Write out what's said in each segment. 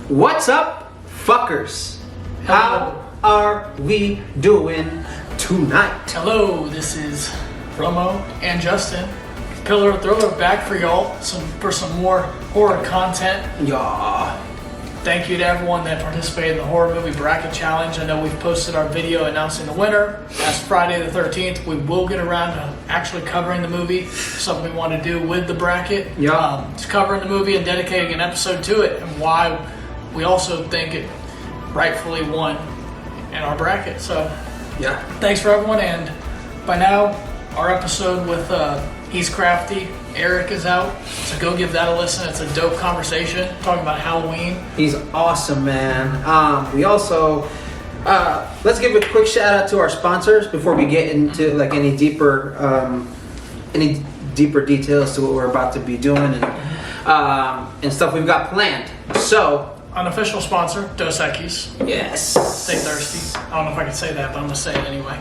What's up, fuckers? How are we doing tonight? Hello, this is Romo and Justin. Pillar of Thriller back for y'all for some more horror content. Yeah. Thank you to everyone that participated in the horror movie bracket challenge. I know we've posted our video announcing the winner. That's Friday the 13th. We will get around to actually covering the movie. Something we want to do with the bracket. Yeah. It's covering the movie and dedicating an episode to it, and why we also think it rightfully won in our bracket. So Yeah. thanks for everyone, and by now our episode with He's Crafty, Eric, is out, so go give that a listen. It's a dope conversation talking about Halloween. He's awesome, man. We also let's give a quick shout out to our sponsors before we get into like any deeper details to what we're about to be doing and stuff we've got planned. So Unofficial sponsor, Dos Equis. yes, Stay thirsty. I don't know if I can say that, but I'm gonna say it anyway.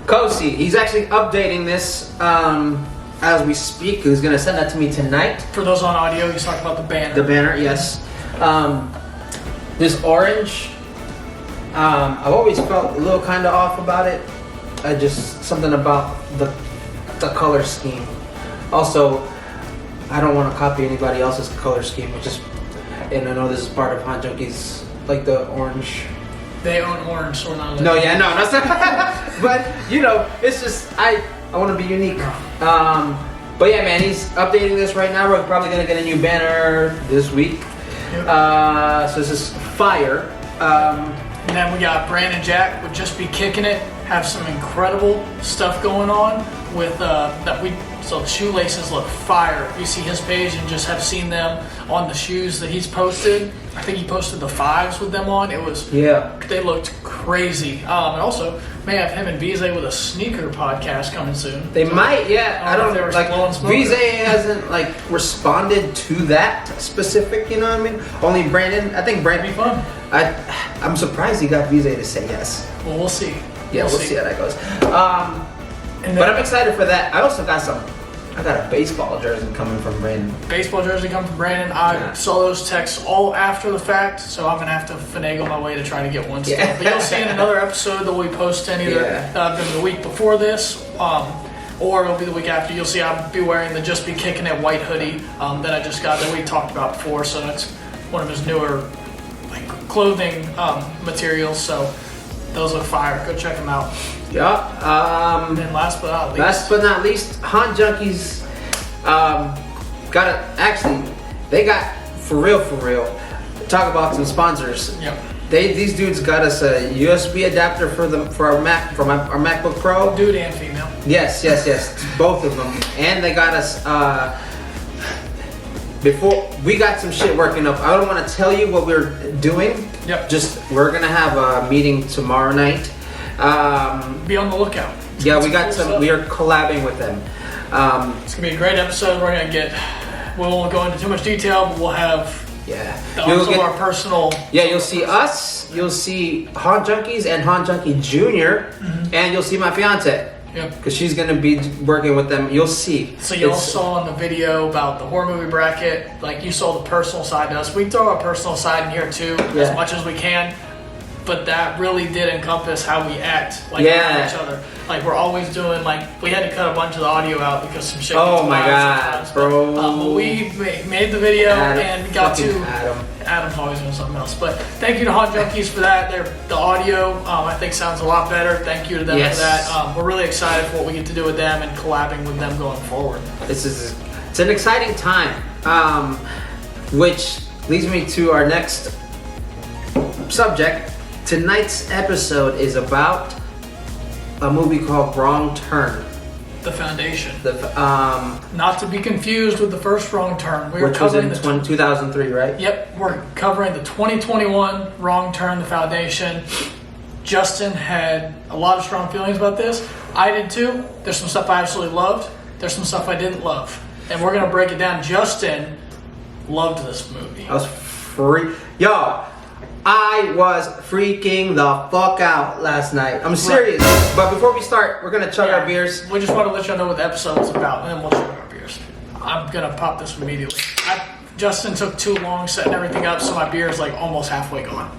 Kosi, he's actually updating this as we speak. He's gonna send that to me tonight. For those on audio, he's talking about the banner. The banner, yes. This orange, I've always felt a little kind of off about it. Something about the color scheme. Also, I don't want to copy anybody else's color scheme, and I know this is part of Hot Junkies, like the orange. They own orange, so we're not. No, that's not. But it's just I want to be unique. But yeah, man, he's updating this right now. We're probably gonna get a new banner this week. Yep. So this is fire. And then we got Brandon Jack would just be kicking it. Have some incredible stuff going on with so the shoelaces look fire. You see his page and just have seen them on the shoes that he's posted. I think he posted the 5s with them on. They looked crazy. And also may have him and Vize with a sneaker podcast coming soon. They might, yeah. I don't know. Like Vize hasn't responded to that specific. You know what I mean? Only Brandon. I think Brandon. Be fun. I'm surprised he got Vize to say yes. Well, we'll see. Yeah, we'll see how that goes. But I'm excited for that. I also got I got a baseball jersey coming from Brandon. Baseball jersey coming from Brandon. I saw those texts all after the fact, so I'm going to have to finagle my way to try to get one still. Yeah. But you'll see in another episode that we post either the week before this, or it'll be the week after. You'll see I'll be wearing the Just Be Kicking It white hoodie that I just got that we talked about before, so that's one of his newer clothing materials, so those look fire. Go check them out. Yeah. And then last but not least, Haunt Junkies they got for real. Talk about some sponsors. Yep. These dudes got us a USB adapter for our MacBook Pro. Dude and female. Yes, both of them, and they got us. Before we got some shit working up, I don't want to tell you what we're doing. Yep. We're gonna have a meeting tomorrow night. Be on the lookout. Yeah, we got some. We are collabing with them. It's gonna be a great episode. We won't go into too much detail, but we'll have our personal. Yeah, you'll see us. You'll see Haunt Junkies and Haunt Junkie Junior, and you'll see my fiance. Yep. Because she's gonna be working with them. You'll see. So you all saw in the video about the horror movie bracket, you saw the personal side to us. We throw our personal side in here too, as much as we can. But that really did encompass how we act with each other. We're always doing we had to cut a bunch of the audio out because some shit. Oh my god, bro! But we made the video and got to. Adam's always doing something else. But thank you to Haunt Junkies for that. The audio I think sounds a lot better. Thank you to them for that. We're really excited for what we get to do with them and collabing with them going forward. It's an exciting time, which leads me to our next subject. Tonight's episode is about a movie called Wrong Turn. The Foundation. Not to be confused with the first Wrong Turn. Which was in 2003, right? Yep, we're covering the 2021 Wrong Turn, The Foundation. Justin had a lot of strong feelings about this. I did too. There's some stuff I absolutely loved. There's some stuff I didn't love. And we're going to break it down. Justin loved this movie. I was free. Y'all, I was freaking the fuck out last night. I'm serious. Right. But before we start, we're gonna chug our beers. We just want to let you know what the episode was about, and then we'll chug our beers. I'm gonna pop this immediately. Justin took too long setting everything up, so my beer is like almost halfway gone.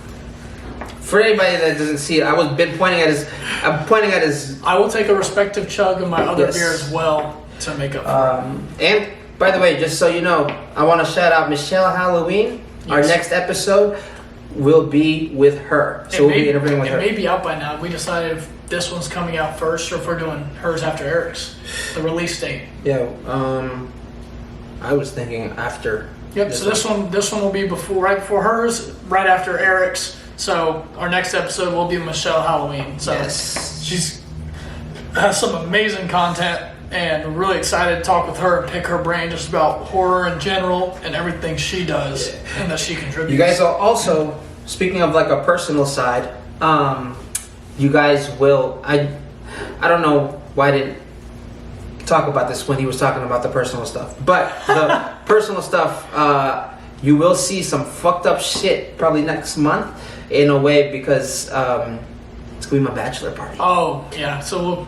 For anybody that doesn't see it, I'm pointing at his. I will take a respective chug of my other beer as well to make up for it. And by the way, just so you know, I want to shout out Michelle Halloween. Yes. Our next episode will be with her. So we'll be interviewing with her. It may be out by now. We decided if this one's coming out first or if we're doing hers after Eric's. The release date. Yeah. I was thinking after. Yep. So this one will be right before hers, right after Eric's. So our next episode will be Michelle Halloween. So she's has some amazing content, and we're really excited to talk with her and pick her brain just about horror in general and everything she does and that she contributes. You guys are also, speaking of like a personal side, you guys will, I don't know why I didn't talk about this when he was talking about the personal stuff, but the personal stuff, you will see some fucked up shit probably next month in a way because it's gonna be my bachelor party. Oh yeah, so we'll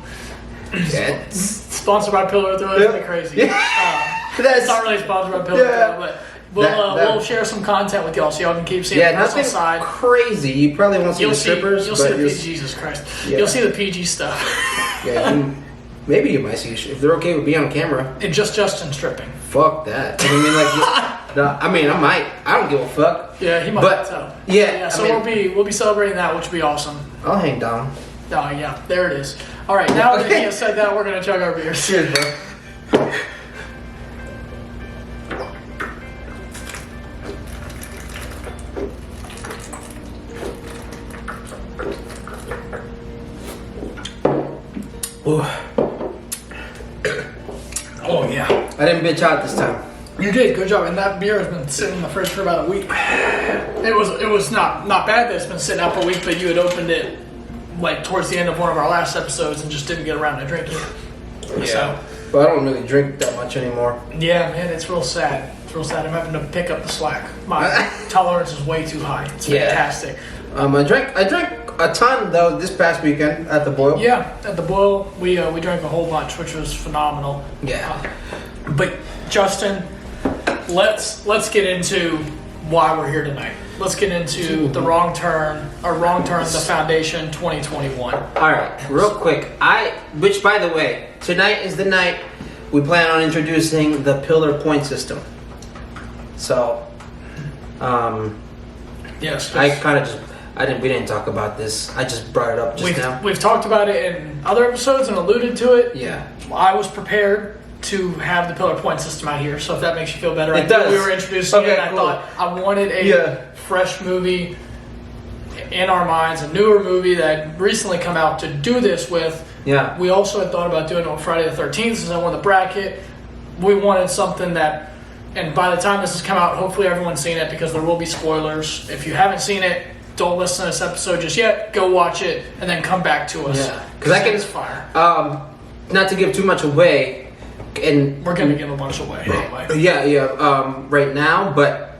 sponsored by Pillar Throw. It's crazy. It's not really sponsored by Pillar Throw, but we'll share some content with y'all so y'all can keep seeing the personal side. Crazy. You probably won't see the strippers. You'll see the PG. Jesus Christ. Yeah. You'll see the PG stuff. Maybe you might see if they're okay with being on camera. And just Justin stripping. Fuck that. I mean, I might. I don't give a fuck. Yeah, he might. But so we'll be celebrating that, which will be awesome. I'll hang down. Oh yeah, there it is. All right, now that he has said that, we're gonna chug our beers. Cheers, bro. Oh yeah. I didn't bitch out this time. You did, good job. And that beer has been sitting in the fridge for about a week. It was not bad that it's been sitting out for a week, but you had opened it like towards the end of one of our last episodes and just didn't get around to drinking it. Yeah. So, but I don't really drink that much anymore. Yeah, man, it's real sad. It's real sad. I'm having to pick up the slack. My tolerance is way too high. It's fantastic. I drank a ton though this past weekend at the Boil. Yeah, at the Boil we drank a whole bunch, which was phenomenal. Yeah. But Justin, let's get into why we're here tonight. Let's get into the Wrong Turn, the Foundation 2021. All right, real quick. Which by the way, tonight is the night we plan on introducing the pillar point system. So, yes, we didn't talk about this. I just brought it up just now. We've talked about it in other episodes and alluded to it. Yeah. I was prepared to have the pillar point system out here, so if that makes you feel better. It does. We were introducing it, and I thought I wanted a fresh movie in our minds, a newer movie that had recently come out to do this with. Yeah. We also had thought about doing it on Friday the 13th since I won the bracket. We wanted something that, and by the time this has come out, hopefully everyone's seen it because there will be spoilers. If you haven't seen it, don't listen to this episode just yet. Go watch it and then come back to us. Yeah. Because it's fire. Not to give too much away. And we're gonna give a bunch away anyway. Right now, but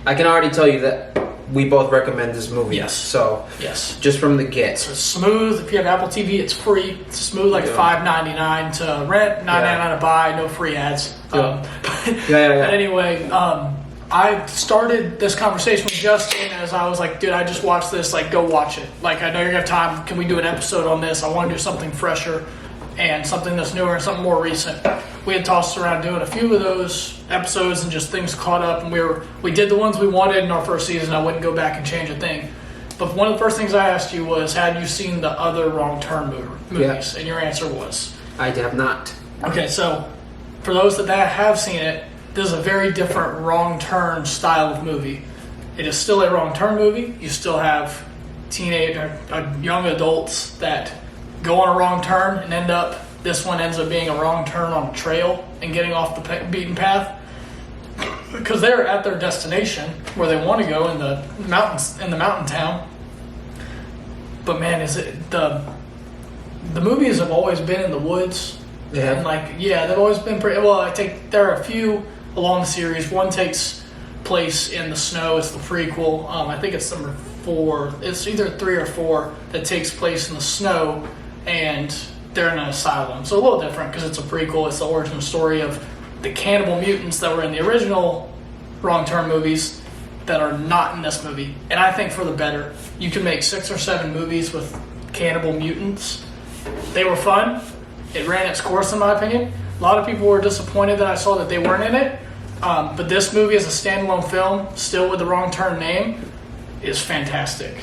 I can already tell you that we both recommend this movie. Yes. So just from the get. So it's smooth. If you have Apple TV, it's free. It's smooth, like $5.99 to rent, $9.99 to buy, no free ads. But anyway, I started this conversation with Justin as I was like, dude, I just watched this. Like, go watch it. Like, I know you're gonna have time. Can we do an episode on this? I want to do something fresher and something that's newer and something more recent. We had tossed around doing a few of those episodes and just things caught up, and we did the ones we wanted in our first season. I wouldn't go back and change a thing. But one of the first things I asked you was, had you seen the other Wrong Turn movies? And your answer was? I have not. Okay, so for those that have seen it, this is a very different Wrong Turn style of movie. It is still a Wrong Turn movie. You still have young adults that go on a wrong turn and this one ends up being a wrong turn on a trail and getting off the beaten path because they're at their destination where they want to go in the mountains, in the mountain town. But man, the movies have always been in the woods. Yeah. And they've always been pretty well. There are a few along the series. One takes place in the snow. It's the prequel. I think it's number 4. It's either 3 or 4 that takes place in the snow, and they're in an asylum. So a little different because it's a prequel. It's the origin story of the cannibal mutants that were in the original Wrong Turn movies that are not in this movie. And I think for the better. You can make 6 or 7 movies with cannibal mutants. They were fun. It ran its course, in my opinion. A lot of people were disappointed that I saw that they weren't in it. But this movie as a standalone film, still with the Wrong Turn name, is fantastic.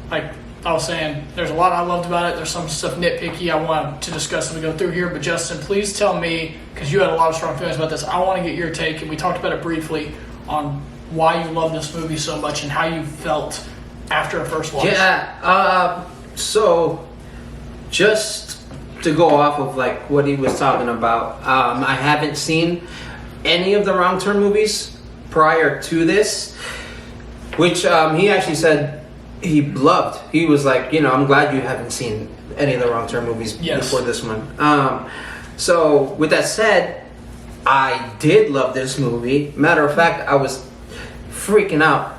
Like I was saying, there's a lot I loved about it. There's some stuff nitpicky I want to discuss as we go through here. But Justin, please tell me, because you had a lot of strong feelings about this, I want to get your take, and we talked about it briefly, on why you love this movie so much and how you felt after a first watch. Yeah, so just to go off of like what he was talking about, I haven't seen any of the Wrong Turn movies prior to this, which he actually said he loved. He was like, I'm glad you haven't seen any of the Wrong Turn movies before this one. So with that said, I did love this movie. Matter of fact, I was freaking out.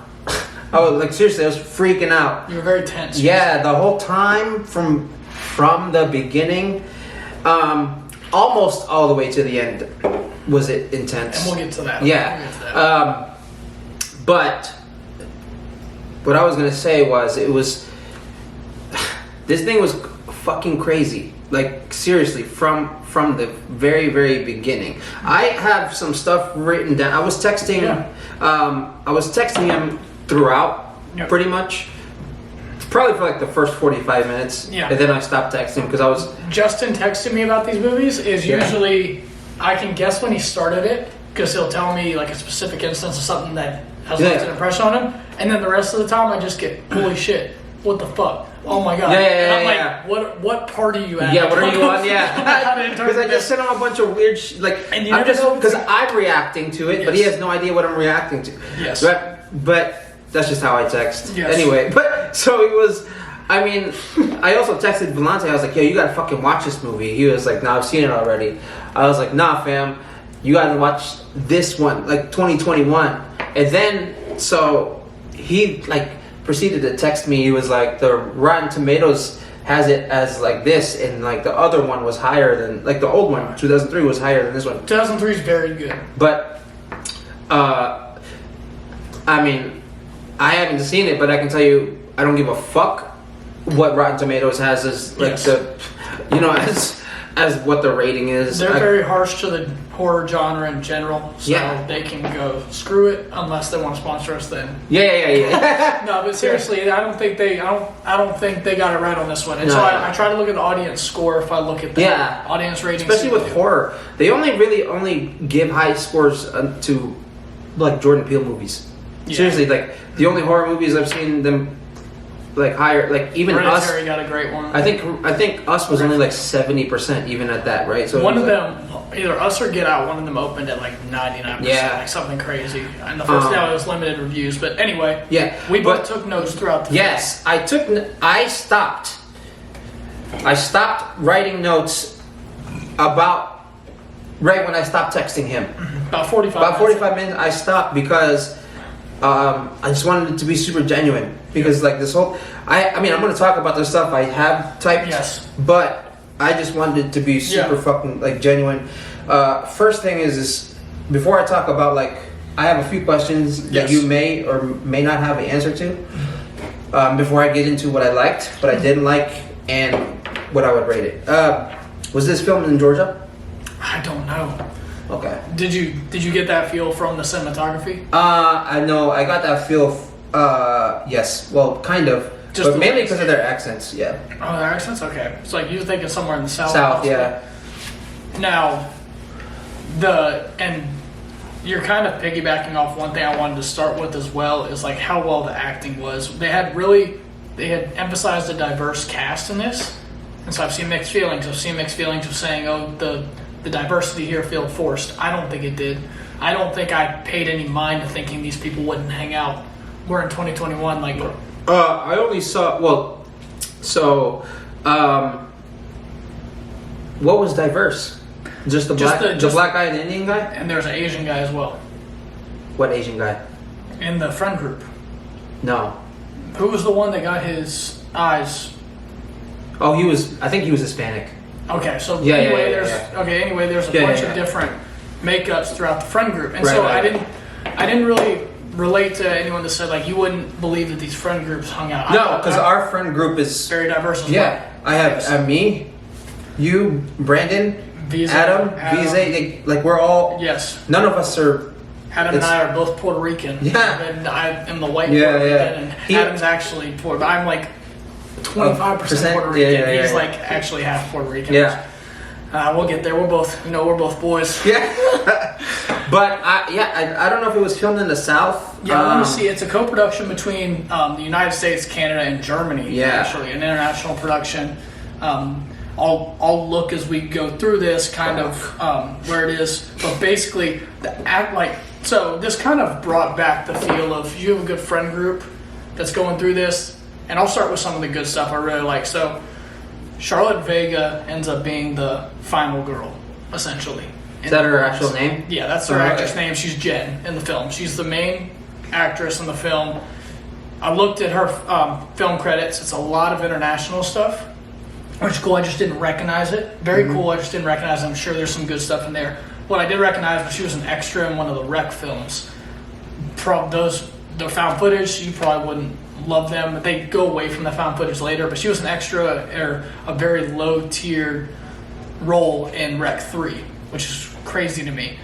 I was freaking out. You were very tense. Yeah, the whole time from the beginning, almost all the way to the end, was it intense. And we'll get to that. Yeah. We'll get to that. But what I was gonna say was, this thing was fucking crazy. Like seriously, from the very, very beginning. I have some stuff written down. I was texting him throughout, pretty much. Probably for like the first 45 minutes. Yeah. And then I stopped texting because I was... Justin texted me about these movies is usually, I can guess when he started it, because he'll tell me like a specific instance of something that has left an impression on him. And then the rest of the time I just get, holy shit, what the fuck? Oh my god. And I'm like, what part are you at? Yeah, what are you on? Yeah. Because I just sent him a bunch of weird and I'm just... Because I'm reacting to it, but he has no idea what I'm reacting to. Yes. But that's just how I text. Yes. Anyway, but so it was... I mean, I also texted Volante. I was like, yo, you gotta fucking watch this movie. He was like, nah, I've seen it already. I was like, nah, fam, you gotta watch this one, like 2021. And then, so he like proceeded to text me. He was like, the Rotten Tomatoes has it as like this, and like the other one was higher than, like the old one, 2003 was higher than this one. 2003 is very good. But, I mean, I haven't seen it, but I can tell you, I don't give a fuck what Rotten Tomatoes has as like as what the rating is. They're very harsh to the horror genre in general, so they can go screw it unless they want to sponsor us. Then yeah. No, but seriously, I don't think they got it right on this one. And so I try to look at the audience score if I look at the audience ratings, especially with horror. They only give high scores to like Jordan Peele movies. Yeah. Seriously, like the only horror movies I've seen them like higher, like even Hereditary Us got a great one. I think Us was only like 70% even at that, right? So one of them, either Us or Get Out, one of them opened at like 99%, like something crazy. And the first day it was limited reviews, but anyway, we both took notes throughout the film. I stopped writing notes about right when I stopped texting him. About 45 minutes I stopped because I just wanted it to be super genuine. Because like this whole, I mean, I'm going to talk about the stuff I have typed, but I just wanted it to be super fucking like genuine. First thing is before I talk about like, I have a few questions that you may or may not have an answer to. Before I get into what I liked, what I didn't like, and what I would rate it. Was this filmed in Georgia? I don't know. Okay. Did you get that feel from the cinematography? I know I got that feel. Yes. Well, kind of. But mainly because of their accents. Yeah. Oh, their accents. Okay. It's like you're thinking somewhere in the south. South. Yeah. Now, and you're kind of piggybacking off one thing I wanted to start with as well is like how well the acting was. They had emphasized a diverse cast in this, and so I've seen mixed feelings. I've seen mixed feelings of saying, oh, the diversity here felt forced. I don't think it did. I don't think I paid any mind to thinking these people wouldn't hang out. We're in 2021, like. I only saw what was diverse? Just the black guy and the Indian guy? And there's an Asian guy as well. What Asian guy? in the friend group. No. Who was the one that got his eyes? Oh, I think he was Hispanic. Okay, so Anyway, there's a bunch of different makeups throughout the friend group, and so right. I didn't really relate to anyone that said like you wouldn't believe that these friend groups hung out. No, because our friend group is very diverse. As well. I have me, you, Brandon, Adam, Vize. Like we're all. Yes. None of us are. Adam and I are both Puerto Rican. Yeah. And I am the white Puerto Rican, and Adam's actually Puerto. I'm like 25% Puerto Rican. He's like actually half Puerto Rican. Yeah. We'll get there. We're both boys. Yeah. But I don't know if it was filmed in the South. Yeah, let me see. It's a co-production between the United States, Canada, and Germany. Yeah. Actually, an international production. I'll look as we go through this kind of where it is, but basically so this kind of brought back the feel of you have a good friend group that's going through this, and I'll start with some of the good stuff I really like. So Charlotte Vega ends up being the final girl, essentially. Is that her actual name? Yeah, that's her actress name. She's Jen in the film. She's the main actress in the film. I looked at her film credits. It's a lot of international stuff, which is cool. I just didn't recognize it. Very cool. I just didn't recognize it. I'm sure there's some good stuff in there. What I did recognize was she was an extra in one of the Wreck films. The found footage, you probably wouldn't love them, but they go away from the found footage later. But she was an extra or a very low-tiered role in Wreck 3, which is crazy to me.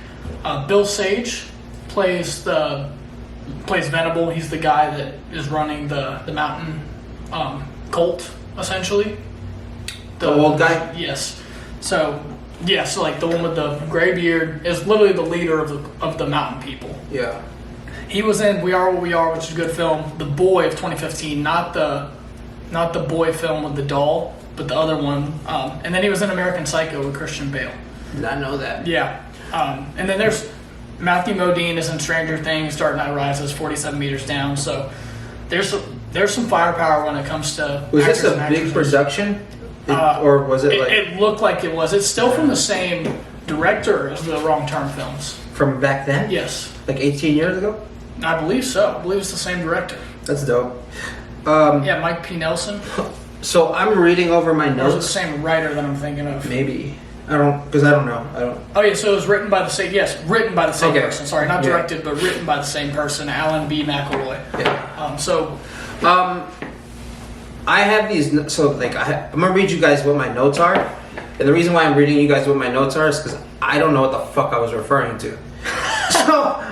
Bill Sage plays Venable. He's the guy that is running the mountain cult, essentially. The old guy? Yes. So like the one with the gray beard is literally the leader of the mountain people. Yeah. He was in We Are What We Are, which is a good film. The Boy of 2015, not the boy film with the doll, but the other one. And then he was in American Psycho with Christian Bale. Did not know that. Yeah. And then there's Matthew Modine is in Stranger Things, Dark Knight Rises, 47 Meters Down. So there's some firepower when it comes to. Was this a big production? Or was it like... It looked like it was. It's still from the same director as the Wrong Turn films. From back then? Yes. Like 18 years ago? I believe so. I believe it's the same director. That's dope. Yeah, Mike P. Nelson. So I'm reading over my Or is notes. it the same writer that I'm thinking of? Maybe. I don't know. Oh yeah, so it was written by the same person. Sorry, not directed, but written by the same person, Alan B. McElroy. Yeah. I have these. So like, I'm gonna read you guys what my notes are, and the reason why I'm reading you guys what my notes are is because I don't know what the fuck I was referring to. So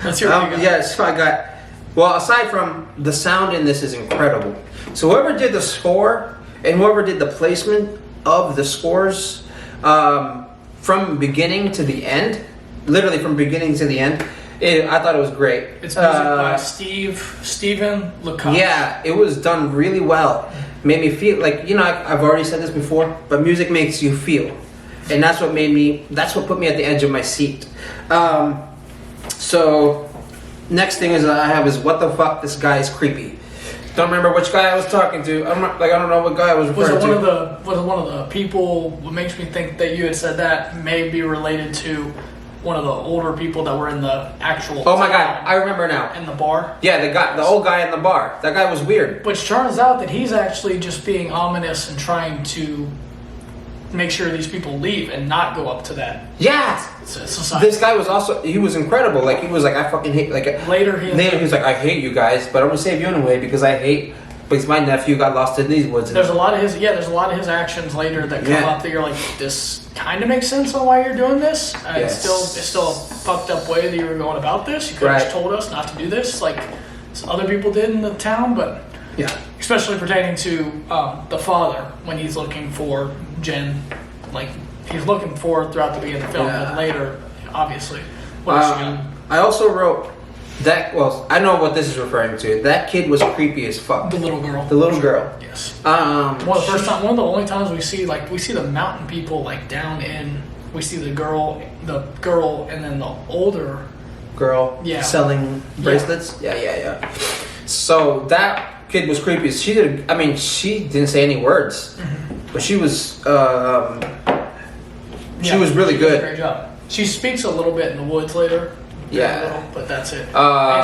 let's hear what you got. Yeah, so I got. Well, aside from the sound in this is incredible. So whoever did the score and whoever did the placement of the scores. From beginning to the end, literally from beginning to the end, I thought it was great. It's music by Stephen LeCoq. Yeah, it was done really well. Made me feel like, I've already said this before, but music makes you feel. And that's what put me at the edge of my seat. So, next thing I have is what the fuck, this guy is creepy. Don't remember which guy I was talking to. I don't know what guy I was referring to. Was it one of the people? What makes me think that you had said that may be related to one of the older people that were in the actual. Oh my god, I remember now. In the bar. Yeah, the old guy in the bar. That guy was weird. Which turns out that he's actually just being ominous and trying to make sure these people leave and not go up to that. Yeah. Society. This guy he was incredible. Like, he was like, I fucking hate, Later he was like, I hate you guys, but I'm gonna save you anyway because my nephew got lost in these woods. There's a lot of his actions later that come up that you're like, this kind of makes sense on why you're doing this. It's still a fucked up way that you were going about this. You could have just told us not to do this like some other people did in the town, but especially pertaining to the father when he's looking for Jen, like he's looking for throughout the beginning of the film, and later, obviously. What else you got? I also wrote that. Well, I know what this is referring to. That kid was creepy as fuck. The little girl. The little girl. Yes. One of the only times we see the mountain people like down in. We see the girl, and then the older girl. Yeah. Selling bracelets. Yeah. So that kid was creepy. She didn't say any words, but she was. She was really good. Great job. She speaks a little bit in the woods later, Yeah. little, but that's it. Uh,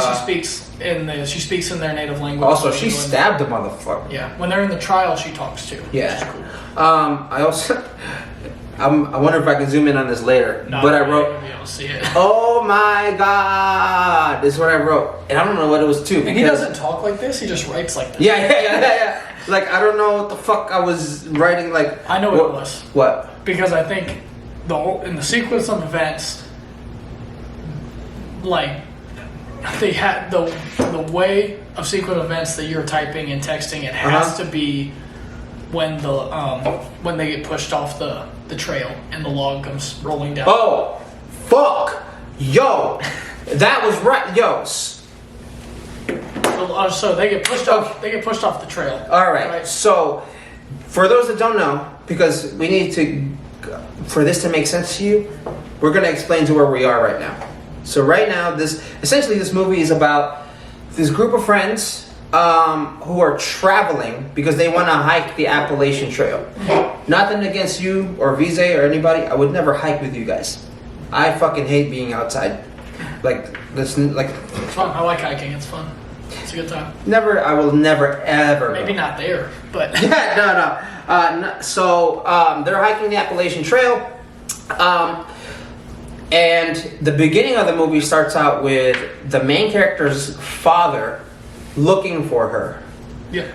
and she speaks in their native language. Also, she stabbed the motherfucker. Yeah, when they're in the trial, she talks too. Yeah. Which is cool. I also, I wonder if I can zoom in on this later. No, but I you're wrote, gonna be able to see it. "Oh my god!" This is what I wrote, and I don't know what it was too. And he doesn't talk like this; he just writes like this. Yeah. Like I don't know what the fuck I was writing. Like I know what it was. What? Because I think in the sequence of events, like they had the way of sequence of events that you're typing and texting, it has to be when when they get pushed off the trail and the log comes rolling down. Oh, fuck, yo, that was right, yo. So they get pushed off. They get pushed off the trail. All right. So, for those that don't know, because we need to, for this to make sense to you, we're gonna explain to where we are right now. So right now, this movie is about this group of friends who are traveling because they want to hike the Appalachian Trail. Nothing against you or Vise or anybody. I would never hike with you guys. I fucking hate being outside. Like this, like. It's fun. I like hiking. It's fun. It's a good time. I will never ever. Maybe not there, but. Yeah, no. So they're hiking the Appalachian Trail. And the beginning of the movie starts out with the main character's father looking for her. Yeah.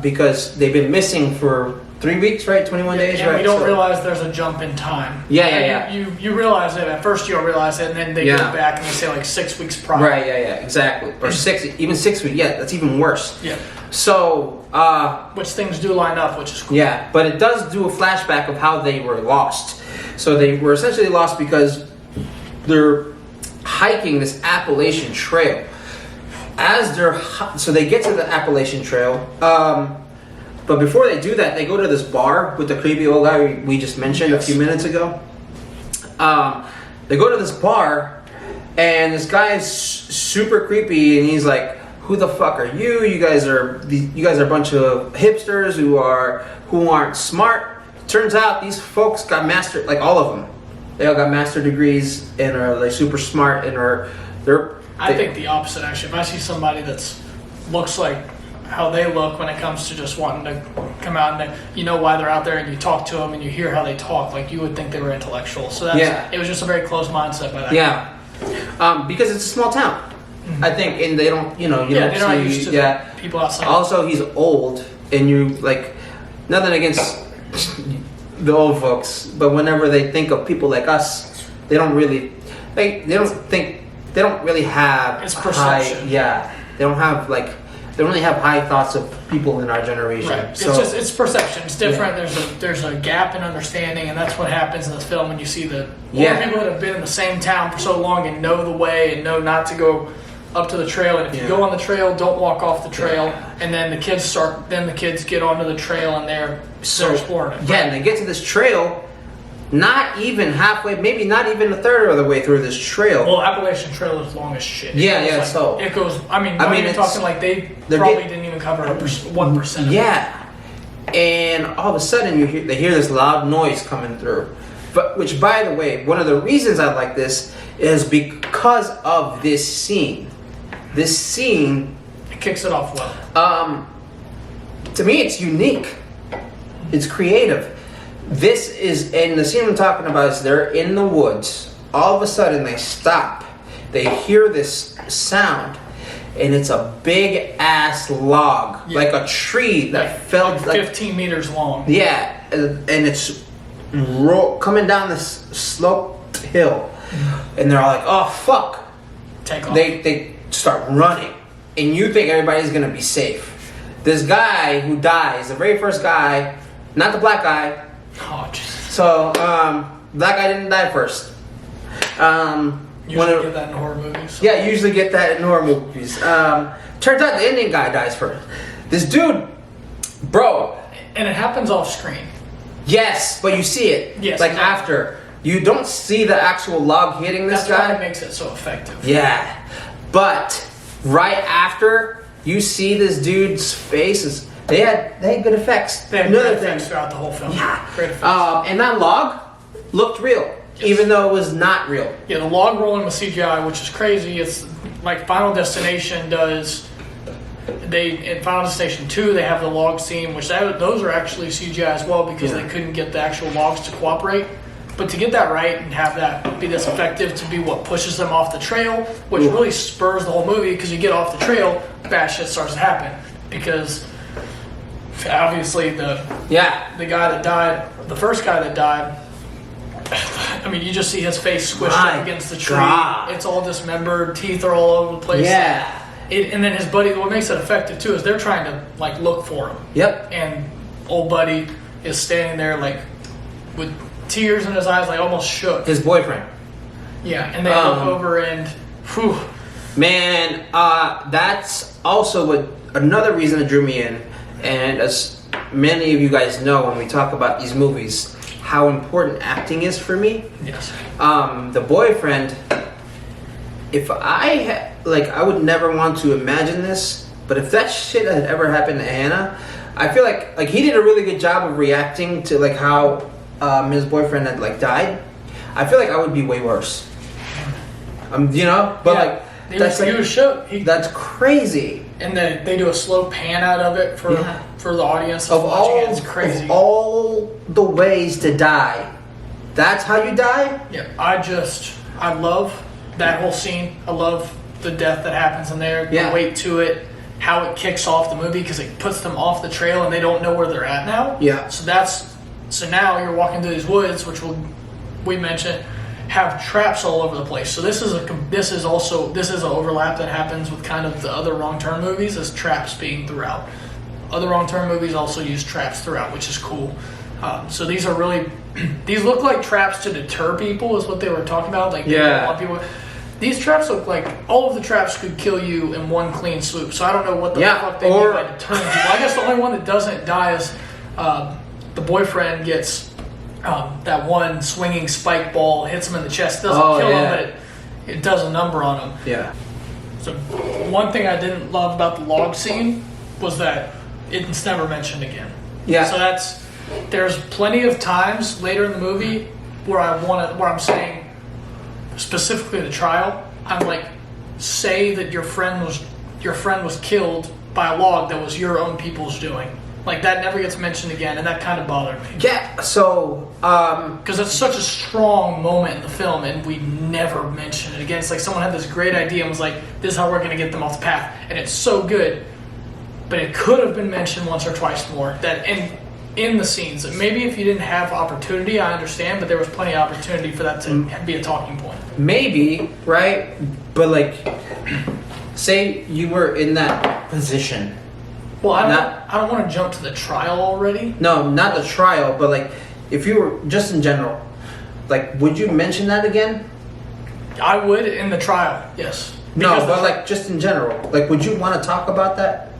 Because they've been missing for 3 weeks, right? 21 days, and right? we don't realize there's a jump in time. Yeah. You realize it. At first you don't realize it, and then they go back and they say like 6 weeks prior. Right, yeah, exactly. Or even 6 weeks. Yeah, that's even worse. Yeah. So, which things do line up, which is cool. Yeah, but it does do a flashback of how they were lost. So they were essentially lost because they're hiking this Appalachian Trail. So they get to the Appalachian Trail, but before they do that, they go to this bar with the creepy old guy we just mentioned a few minutes ago. They go to this bar, and this guy is super creepy, and he's like, "Who the fuck are you? You guys are a bunch of hipsters who aren't smart." Turns out these folks got like all of them. They all got master degrees and are like super smart and I think the opposite actually. If I see somebody that's looks like how they look when it comes to just wanting to come out and you know why they're out there and you talk to them and you hear how they talk, like you would think they were intellectual. So it was just a very closed mindset by that. Yeah, because it's a small town. Mm-hmm. I think, and they don't, they're not used to people outside. Also, he's old, and you like nothing against the old folks, but whenever they think of people like us, they don't really have it's perception. They don't really have high thoughts of people in our generation. Right. So, it's perception. It's different. Yeah. There's a gap in understanding, and that's what happens in this film when you see the older people that have been in the same town for so long and know the way and know not to go up to the trail. And if you go on the trail, don't walk off the trail. Yeah. And then the kids get onto the trail and they're exploring it. Yeah, and they get to this trail. Not even halfway, maybe not even a third of the way through this trail. Well, Appalachian Trail is long as shit. So it goes. I mean, you're talking like they probably didn't even cover 1%. Yeah, and all of a sudden they hear this loud noise coming through. But which, by the way, one of the reasons I like this is because of this scene. This scene, it kicks it off well. To me, it's unique. It's creative. This is, and the scene I'm talking about is they're in the woods. All of a sudden they stop. They hear this sound, and it's a big ass log, like a tree that fell like 15 meters long. Yeah, and it's coming down this sloped hill, and they're all like, "Oh fuck!" Take off. They start running, and you think everybody's gonna be safe. This guy who dies, the very first guy, not the black guy. Oh, Jesus. So, that guy didn't die first. Usually get that in horror movies. So. Yeah, usually get that in horror movies. Turns out the Indian guy dies first. This dude, bro. And it happens off screen. Yes, but you see it. Yes. Like after. You don't see the actual log hitting this guy. That's why it makes it so effective. Yeah. But right after you see this dude's face, they had good effects. They had good effects throughout the whole film. Yeah. Great effects. And that log looked real. even though it was not real. Yeah, the log rolling with CGI, which is crazy. It's like Final Destination does. In Final Destination 2, they have the log scene, which those are actually CGI as well because they couldn't get the actual logs to cooperate. But to get that right and have that be this effective to be what pushes them off the trail, which really spurs the whole movie, because you get off the trail, bad shit starts to happen. Because obviously the guy that died, the first guy that died, I mean, you just see his face squished up against the tree. God. It's all dismembered, teeth are all over the place. Yeah. And then his buddy, what makes it effective too is they're trying to like look for him. Yep. And old buddy is standing there like with tears in his eyes, like almost shook. His boyfriend. Yeah, and they look over and, whew. Man, that's also another reason that drew me in. And as many of you guys know, when we talk about these movies, how important acting is for me. Yes. The boyfriend, if I would never want to imagine this, but if that shit had ever happened to Hannah, I feel like he did a really good job of reacting to like how his boyfriend had like died. I feel like I would be way worse. You know, but like he was shook. That's crazy. And then they do a slow pan out of it for the audience that's watching it. It's crazy. Of all the ways to die, that's how you die. Yeah, I love that whole scene. I love the death that happens in there. The weight to it, how it kicks off the movie because it puts them off the trail and they don't know where they're at now. Yeah. So now you're walking through these woods, which we mentioned, have traps all over the place. So this is an overlap that happens with kind of the other Wrong Turn movies, as traps being throughout. Other Wrong Turn movies also use traps throughout, which is cool. So these are really, these look like traps to deter people, is what they were talking about. Like, they don't want people. These traps look like all of the traps could kill you in one clean swoop. So I don't know what the fuck they mean by deterring people. I guess the only one that doesn't die is the boyfriend gets that one swinging spike ball, hits him in the chest, doesn't kill him, but it does a number on him. Yeah. So one thing I didn't love about the log scene was that it's never mentioned again. Yeah. So there's plenty of times later in the movie where I'm saying, specifically the trial, I'm like, say that your friend was killed by a log that was your own people's doing. Like, that never gets mentioned again, and that kind of bothered me. Yeah, so, because it's such a strong moment in the film, and we never mention it again. It's like someone had this great idea and was like, this is how we're going to get them off the path. And it's so good, but it could have been mentioned once or twice more. That in the scenes, maybe if you didn't have opportunity, I understand, but there was plenty of opportunity for that to be a talking point. Maybe, right? But, like, say you were in that position. Well, I don't want to jump to the trial already. No, not the trial, but like, if you were just in general, like, would you mention that again? I would in the trial, yes. No, but like, just in general, like, would you want to talk about that?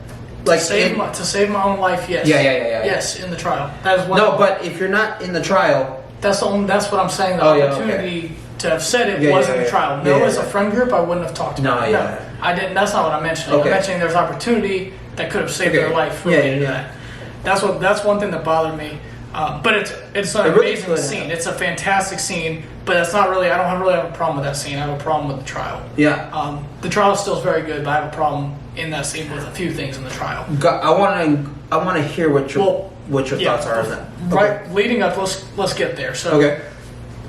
Like, to save my own life, yes. Yeah. Yes, in the trial. That is one. No, but if you're not in the trial, that's what I'm saying. The opportunity to have said it was in the trial. No, as a friend group, I wouldn't have talked about it. No, I didn't. That's not what I'm mentioning. I'm mentioning there's opportunity that could have saved their life related to that. That's one thing that bothered me. But it's an amazing scene. It's a fantastic scene, but that's not really. I don't really have a problem with that scene. I have a problem with the trial. Yeah. The trial still is very good, but I have a problem in that scene with a few things in the trial. I want to hear what your thoughts are on that. Right, leading up, let's get there. So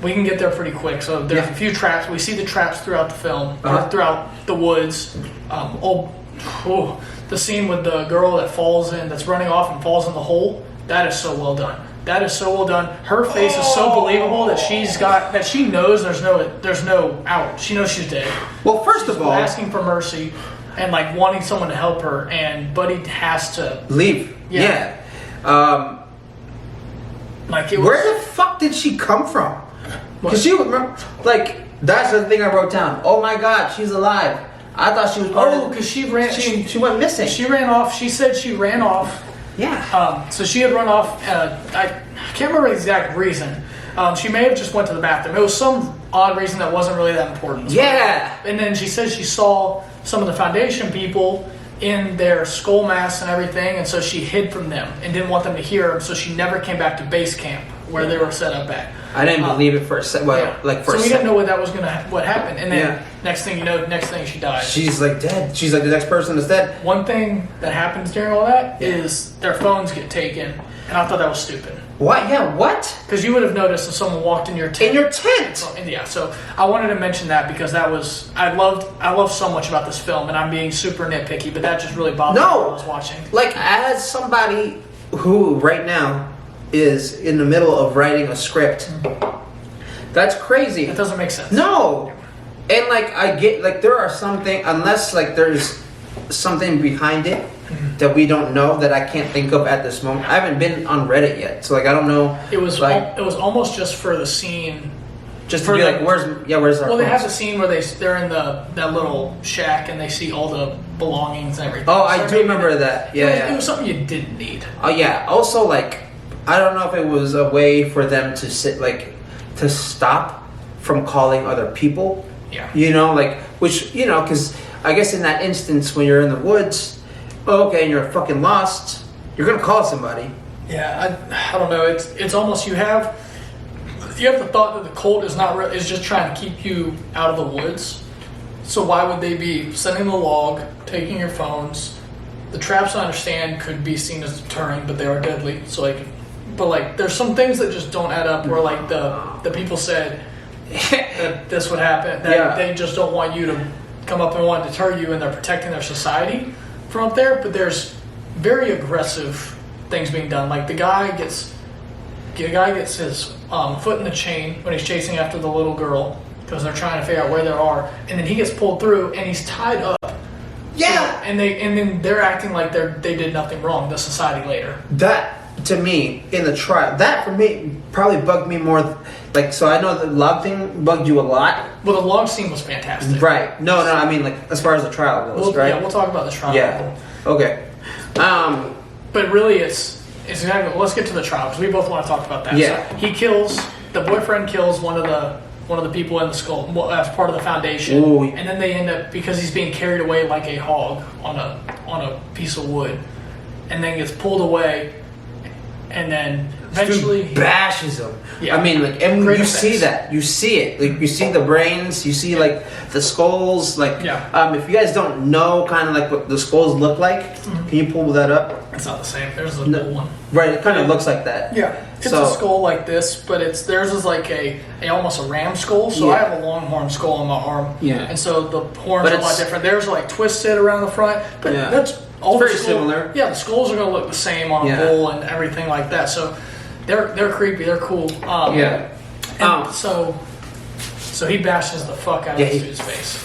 we can get there pretty quick. So there's a few traps. We see the traps throughout the film, or throughout the woods. The scene with the girl that's running off and falls in the hole. That is so well done. Her face is so believable that she knows there's no out. She knows she's dead. Well, first of all, asking for mercy and like wanting someone to help her, and Buddy has to leave. Yeah. Where the fuck did she come from? Because she would remember, like, that's the thing I wrote down. Oh my God, she's alive. I thought she was part of. Because she ran. She went missing. She ran off. She said she ran off. Yeah. So she had run off. I can't remember the exact reason. She may have just went to the bathroom. It was some odd reason that wasn't really that important. Yeah. And then she said she saw some of the Foundation people in their skull masks and everything, and so she hid from them and didn't want them to hear her. So she never came back to base camp where they were set up at. I didn't believe it for a second. Well, like for so a we second. didn't know what happened, and then next thing you know, next thing she died. She's like dead. She's like the next person is dead. One thing that happens during all that is their phones get taken, and I thought that was stupid. What? Yeah, what? Because you would have noticed if someone walked in your tent. In your tent? Yeah, so I wanted to mention that because that was I loved so much about this film, and I'm being super nitpicky, but that just really bothered me when I was watching. Like, as somebody who right now is in the middle of writing a script, that's crazy. It doesn't make sense. No. And like I get like there are something unless like there's something behind it that we don't know that I can't think of at this moment. I haven't been on Reddit yet, so like I don't know. It was like it was almost just for the scene. just to be like where's our Well, they have phones? the scene where they're in that little shack and they see all the belongings and everything. Oh, So I do remember that. Yeah, It was something you didn't need. Oh yeah. Also, like, I don't know if it was a way for them to to stop from calling other people. Yeah. You know, like, which, you know, because I guess in that instance when you're in the woods, okay, and you're fucking lost, you're gonna call somebody. Yeah, I don't know. It's almost you have the thought that the cult is just trying to keep you out of the woods. So why would they be sending the log, taking your phones? The traps, I understand, could be seen as deterring, but they are deadly. So like, there's some things that just don't add up. Where like the people said that this would happen, that they just don't want you to come up and want to deter you, and they're protecting their society from up there. But there's very aggressive things being done. Like the guy gets his foot in the chain when he's chasing after the little girl because they're trying to figure out where they are, and then he gets pulled through and he's tied up. Yeah. And then they're acting like they did nothing wrong. The society later. That to me in the trial, that for me probably bugged me more. Like, so I know the log thing bugged you a lot. Well, the log scene was fantastic. Right. No, I mean, like, as far as the trial goes, right? Yeah, we'll talk about the trial. Yeah. Okay. But really, it's exactly. Let's get to the trial because we both want to talk about that. Yeah. So the boyfriend kills one of the people in the skull as part of the foundation. Ooh. And then they end up, because he's being carried away like a hog on a piece of wood, and then gets pulled away, and then eventually Dude bashes him. Yeah. I mean, like, and Great you effects. see that. You see it. Like, you see the brains. You see, like, the skulls. Like, if you guys don't know kind of, like, what the skulls look like, can you pull that up? It's not the same. There's a cool one. Right, it kind of looks like that. Yeah, it's a skull like this, but theirs is like a almost a ram skull. So I have a longhorn skull on my arm. Yeah. And so the horns are a lot different. Theirs are like twisted around the front, but that's all very similar. Yeah, the skulls are gonna look the same on a bull and everything like that. So they're creepy. They're cool. And so he bashes the fuck out of this dude's face.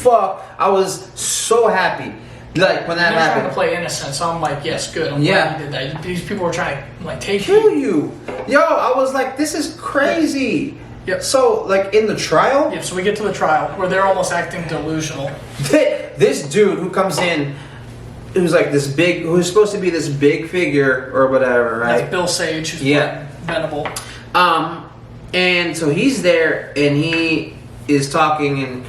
Fuck! I was so happy. Like when that They're happened. trying to play innocent, so I'm like, yes, good. I'm glad you did that. These people were trying to like take Kill you. Yo, I was like, this is crazy. Yep. So, like, in the trial, Yeah, so we get to the trial where they're almost acting delusional. this dude who comes in, who's like this big, who's supposed to be this big figure or whatever, right? That's Bill Sage, who's playing Venable. And so he's there and he is talking, and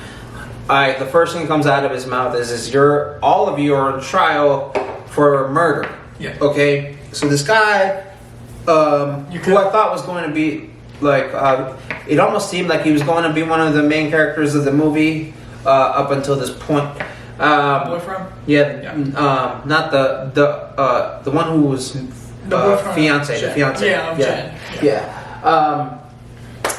the first thing that comes out of his mouth is all of you are on trial for murder. Yeah. Okay. So this guy, who I thought was going to be like, it almost seemed like he was going to be one of the main characters of the movie up until this point. Boyfriend? Yeah. Not the one who was boyfriend. fiance. The fiance. Yeah, Jen. Yeah.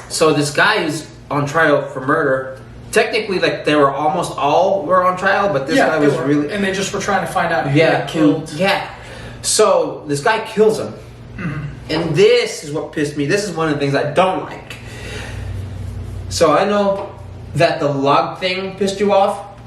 So this guy is on trial for murder. Technically, like, they were almost all were on trial, but this guy was really... And they just were trying to find out who had killed. Yeah. So this guy kills him. Mm-hmm. And this is what pissed me. This is one of the things I don't like. So I know that the log thing pissed you off.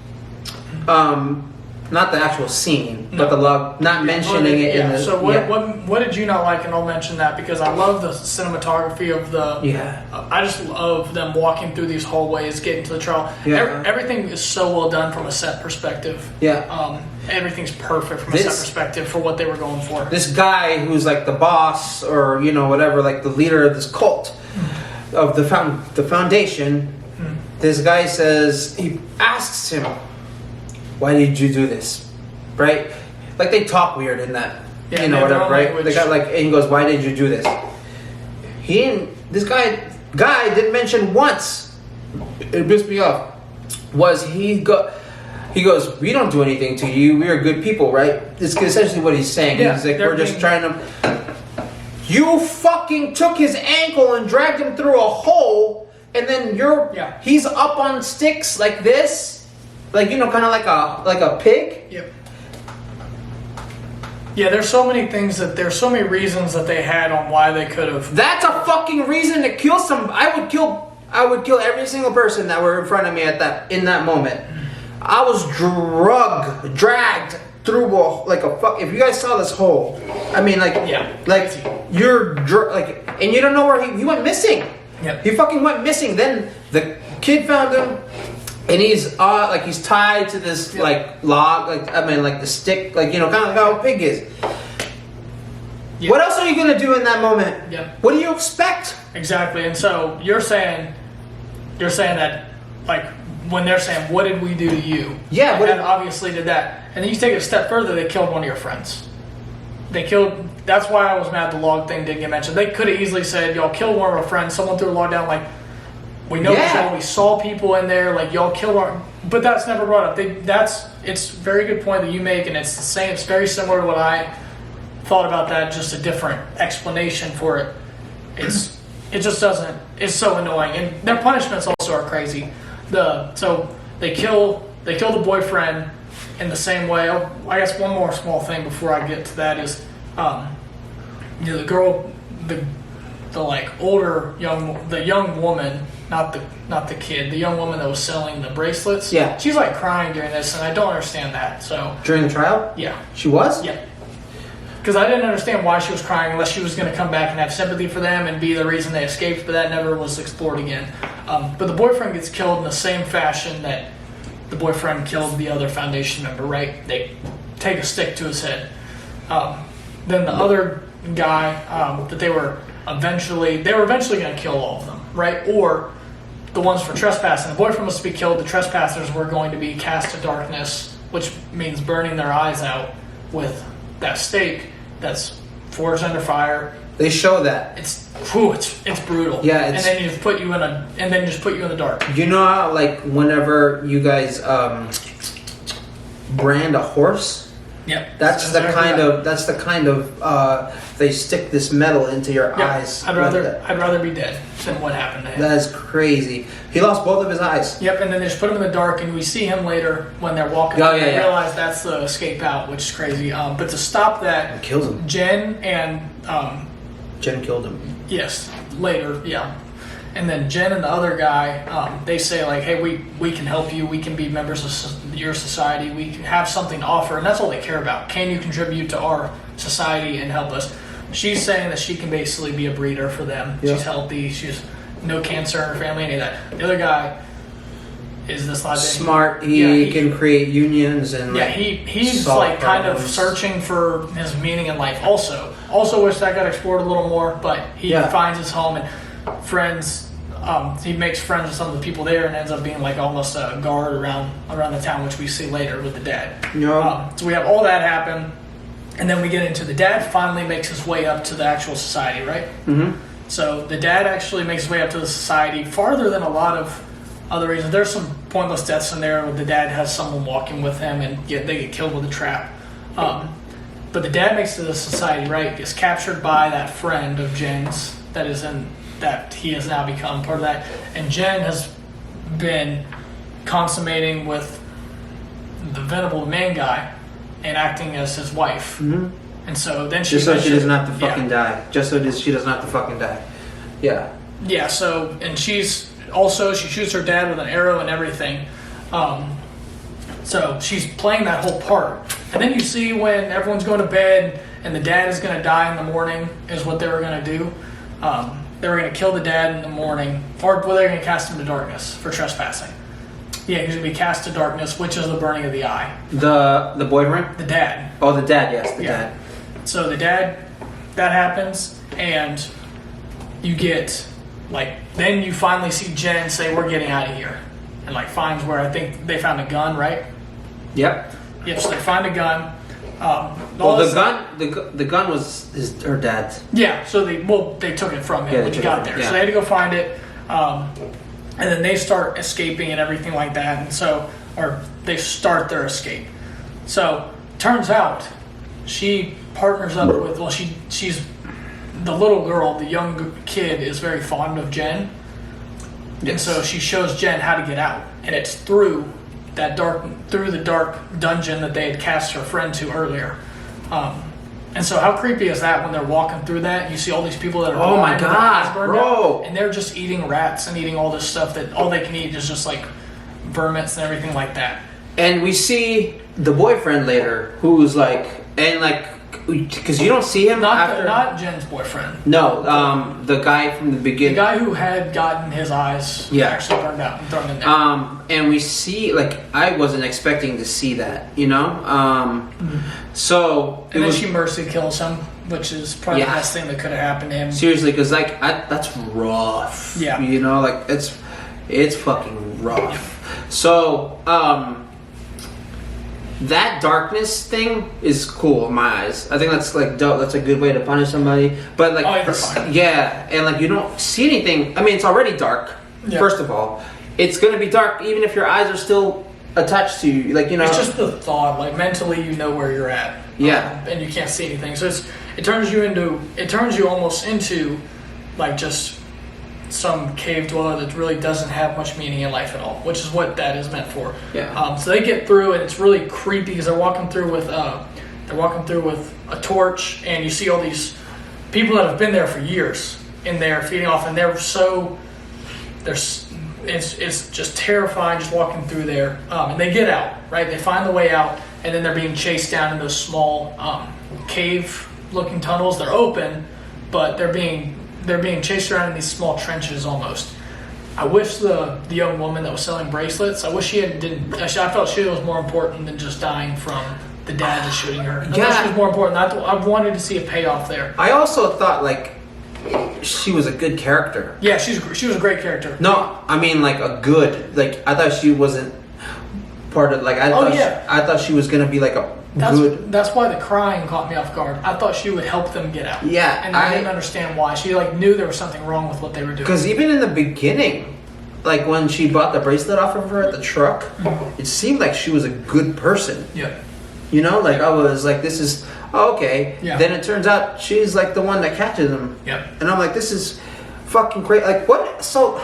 Not the actual scene, but the log, not mentioning it in the... So what did you not like? And I'll mention that because I love the cinematography of the... Yeah. I just love them walking through these hallways, getting to the trial. Yeah. Everything is so well done from a set perspective. Yeah. Everything's perfect from a set perspective for what they were going for. This guy who's like the boss or, whatever, like the leader of this cult, of the foundation, this guy says, he asks him, why did you do this? Right? Like, they talk weird in that, whatever, right? The guy, like, and he goes, why did you do this? This guy guy didn't mention once, it pissed me off, was he goes, we don't do anything to you. We are good people, right? It's essentially what he's saying. Yeah, he's like, we're just trying to... You fucking took his ankle and dragged him through a hole, and then he's up on sticks like this, like, you know, kind of like a pig. Yep. Yeah, there's so many reasons that they had on why they could have. That's a fucking reason to kill some. I would kill every single person that were in front of me in that moment. I was dragged through a fuck. If you guys saw this hole, I mean, and you don't know where he went missing. Yep. He fucking went missing. Then the kid found him, and he's tied to this log, the stick, kind of like how a pig is. Yep. What else are you gonna do in that moment? Yep. What do you expect? Exactly. And so you're saying that, like, when they're saying, "What did we do to you?" Yeah. And obviously did that. And then you take it a step further. They killed one of your friends. That's why I was mad the log thing didn't get mentioned. They could have easily said, "Y'all killed one of our friends." Someone threw a log down. Like, we know we saw people in there. Like, y'all killed our. But that's never brought up. It's a very good point that you make, and it's the same. It's very similar to what I thought about that. Just a different explanation for it. It just doesn't. It's so annoying, and their punishments also are crazy. So they kill the boyfriend in the same way. I guess one more small thing before I get to that is, the girl, the young woman, not the kid, the young woman that was selling the bracelets. Yeah, she's like crying during this, and I don't understand that. So during the trial, yeah, she was. Yeah. Because I didn't understand why she was crying unless she was going to come back and have sympathy for them and be the reason they escaped, but that never was explored again. But the boyfriend gets killed in the same fashion that the boyfriend killed the other Foundation member, right? They take a stick to his head. Then the other guy that they were eventually going to kill all of them, right? Or the ones for trespassing. The boyfriend was to be killed. The trespassers were going to be cast to darkness, which means burning their eyes out with that stake that's forged under fire. They show that. It's brutal. Yeah, and then you just put you in the dark. You know how, like, whenever you guys brand a horse? Yep. That's the kind of they stick this metal into your eyes. I'd rather be dead than what happened to him. That is crazy. He lost both of his eyes. Yep, and then they just put him in the dark, and we see him later when they're walking. Realize that's the escape out, which is crazy. But to stop that, it kills him. Jen killed him. Yes, later, yeah. And then Jen and the other guy, they say, like, hey, we can help you. We can be members of your society. We have something to offer. And that's all they care about. Can you contribute to our society and help us? She's saying that she can basically be a breeder for them. Yeah. She's healthy. She's no cancer in her family, any of that. The other guy is this smart. He can create unions and he's like kind of searching for his meaning in life. Also wish that got explored a little more, but he finds his home and friends. He makes friends with some of the people there and ends up being like almost a guard around the town, which we see later with the dad. Yeah. So we have all that happen, and then we get into the dad finally makes his way up to the actual society, right? Mm-hmm. So the dad actually makes his way up to the society farther than a lot of other reasons. There's some pointless deaths in there where the dad has someone walking with him and they get killed with a trap. But the dad makes it to the society, right? Gets captured by that friend of Jen's that he has now become part of that. And Jen has been consummating with the venerable man guy and acting as his wife. Mm-hmm. And so then she doesn't have to fucking die. Just so she doesn't have to fucking die. Yeah. Yeah, so, and she shoots her dad with an arrow and everything. So she's playing that whole part. And then you see when everyone's going to bed and the dad is going to die in the morning is what they were going to do. They were going to kill the dad in the morning, or they were going to cast him to darkness for trespassing. Yeah, he's going to be cast to darkness, which is the burning of the eye. The boyfriend? The dad. Oh, the dad, yes, the dad. So the dad, that happens, and you get, then you finally see Jen say, we're getting out of here. And, finds where I think they found a gun, right? Yep. Yep, so they find a gun. Well, the gun was her dad's. Yeah, so they took it from him when he got there. Yeah. So they had to go find it, and then they start escaping and everything like that. And so, or they start their escape. So turns out she partners up with. Well, she's the little girl. The young kid is very fond of Jen, and so she shows Jen how to get out, and it's through the dark dungeon that they had cast her friend to earlier. And so how creepy is that when they're walking through that? You see all these people that are oh my god, bro, and they're just eating rats and eating all this stuff that all they can eat is just like vermins and everything like that. And we see the boyfriend later, who's like, and like, because you don't see him not Jen's boyfriend. No, the guy from the beginning. The guy who had gotten his eyes actually burned out and thrown in there. And we see, like, I wasn't expecting to see that, you know? So... And then she mercy kills him, which is probably the best thing that could have happened to him. Seriously, because, like, that's rough. Yeah. You know, like, it's fucking rough. Yeah. So, that darkness thing is cool in my eyes. I think that's like dope. That's a good way to punish somebody. But like, yeah, and like you don't see anything. I mean, it's already dark. Yeah. First of all, it's gonna be dark even if your eyes are still attached to you. Like, you know, it's just the thought. Like mentally, you know where you're at. Yeah, and you can't see anything. So it turns you almost into like just some cave dweller that really doesn't have much meaning in life at all, which is what that is meant for. Yeah. So they get through, and it's really creepy because they're walking through with a torch, and you see all these people that have been there for years in there feeding off, and it's just terrifying just walking through there. And they get out, right? They find the way out, and then they're being chased down in those small cave-looking tunnels. They're open, but they're being chased around in these small trenches almost. I wish the young woman that was selling bracelets, I wish I felt she was more important than just dying from the dad just shooting her. I thought she was more important. I wanted to see a payoff there. I also thought like she was a good character. Yeah, she was a great character. No, I mean like a good, like I thought she wasn't part of, like I thought she was gonna be like a good. That's why the crying caught me off guard. I thought she would help them get out. Yeah, and I didn't understand why. She like knew there was something wrong with what they were doing. Because even in the beginning, like when she bought the bracelet off of her at the truck, it seemed like she was a good person. Yeah. You know, like I was like, this is okay. Yeah. Then it turns out she's like the one that catches him. Yep. And I'm like, this is fucking great. Like what? So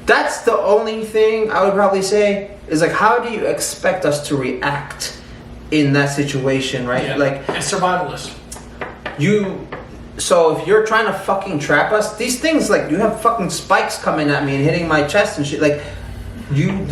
that's the only thing I would probably say is like, how do you expect us to react in that situation, right? Yeah. Like it's survivalist. So if you're trying to fucking trap us, these things, like you have fucking spikes coming at me and hitting my chest and shit. Like you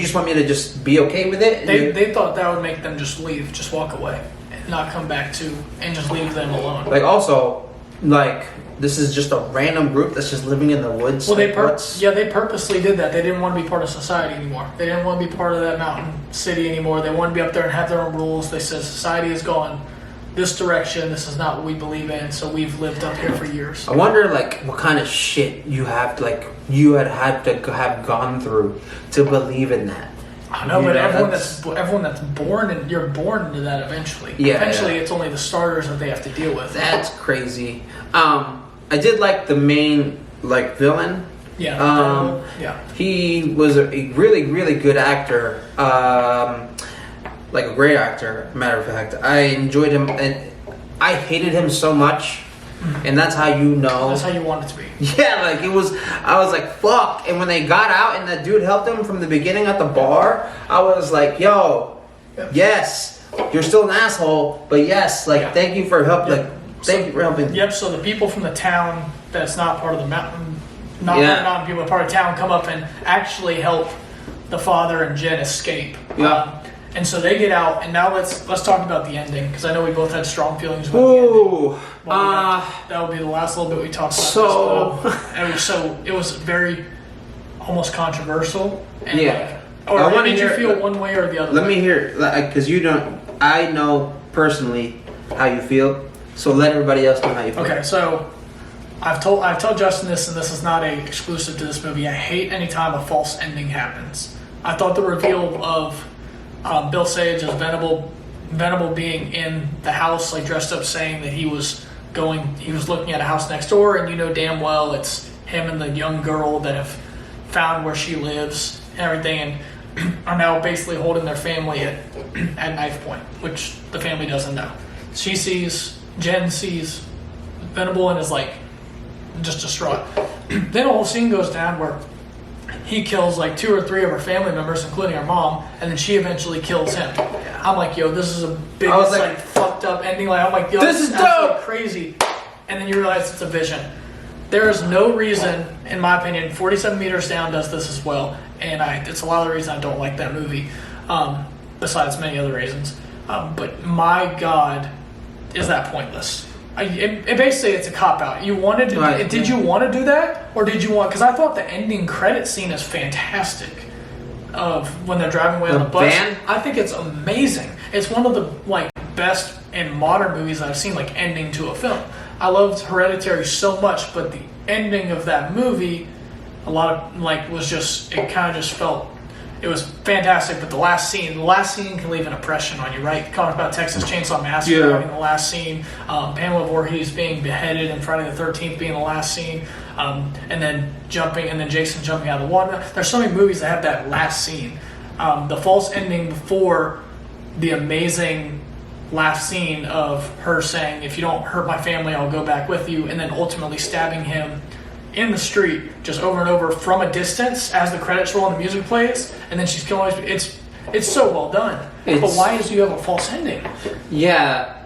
just want me to just be okay with it? They thought that would make them just leave, just walk away, and not come back and just leave them alone. Like also, like this is just a random group that's just living in the woods. Well, they purposely did that. They didn't want to be part of society anymore. They didn't want to be part of that mountain city anymore. They wanted to be up there and have their own rules. They said society has gone this direction. This is not what we believe in. So we've lived up here for years. I wonder, like, what kind of shit you had to have gone through to believe in that. I know, but everyone that's born, and you're born into that eventually. Yeah. Eventually, it's only the starters that they have to deal with. That's crazy. I did like the main villain. Yeah. Yeah. He was a really, really good actor. Like a great actor, matter of fact. I enjoyed him, and I hated him so much, and that's how you know. That's how you want it to be. Yeah, like it was. I was like, fuck. And when they got out, and that dude helped him from the beginning at the bar, I was like, yo, yes, you're still an asshole, but yes, thank you for help. Like, thank you for helping. Yep. So the people from the town that's not part of the mountain, part of the mountain people, part of town, come up and actually help the father and Jen escape. Yeah. And so they get out, and now let's talk about the ending, because I know we both had strong feelings about the ending. That would be the last little bit we talked about. So it was very almost controversial. And did you feel one way or the other? Let me hear, because you don't. I know personally how you feel, so let everybody else know how you feel. Okay, so I've told Justin this, and this is not a exclusive to this movie. I hate any time a false ending happens. I thought the reveal of Bill Sage as Venable Venable being in the house, like dressed up, saying that he was looking at a house next door, and you know damn well it's him and the young girl that have found where she lives and everything, and are now basically holding their family at knife point, which the family doesn't know. Jen sees Venable and is like just distraught. Then a whole scene goes down where he kills like 2 or 3 of her family members, including her mom, and then she eventually kills him. I'm like, yo, this is a big, like fucked up ending. Like, I'm like, yo, this is dope, crazy. And then you realize it's a vision. There is no reason, in my opinion, 47 Meters Down does this as well, and it's a lot of the reason I don't like that movie, besides many other reasons. But my God, is that pointless? Basically, it's a cop-out. You wanted to, right. Did you want to do that? Or did you want, because I thought the ending credit scene is fantastic of when they're driving away on the bus. Van? I think it's amazing. It's one of the like best in modern movies I've seen, like ending to a film. I loved Hereditary so much, but the ending of that movie, a lot of like was just, it kind of just felt, it was fantastic. But the last scene can leave an impression on you, right? Talking about Texas Chainsaw Massacre, having the last scene, Pamela Voorhees being beheaded, and Friday the 13th being the last scene, and then Jason jumping out of the water. There's so many movies that have that last scene. The false ending before the amazing last scene of her saying, if you don't hurt my family, I'll go back with you, and then ultimately stabbing him in the street just over and over from a distance as the credits roll and the music plays, and then she's killing. It's so well done. But why do you have a false ending? Yeah.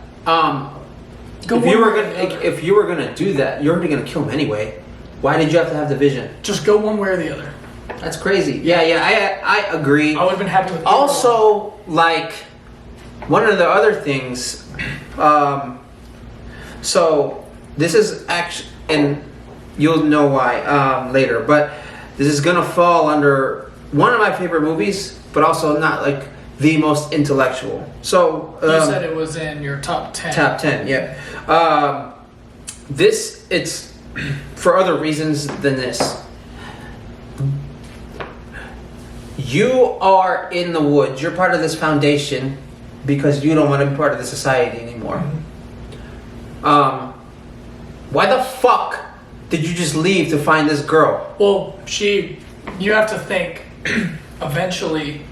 If you were gonna do that, you're already gonna kill him anyway. Why did you have to have the vision? Just go one way or the other. That's crazy. Yeah. I agree. I would have been happy with. Also, like one of the other things. So this is actually, and you'll know why later, but this is gonna fall under one of my favorite movies, but also not like the most intellectual. So you said it was in your top 10. Top 10, yeah. It's for other reasons than this. You are in the woods. You're part of this foundation because you don't want to be part of the society anymore. Why the fuck did you just leave to find this girl? Well, you have to think, eventually,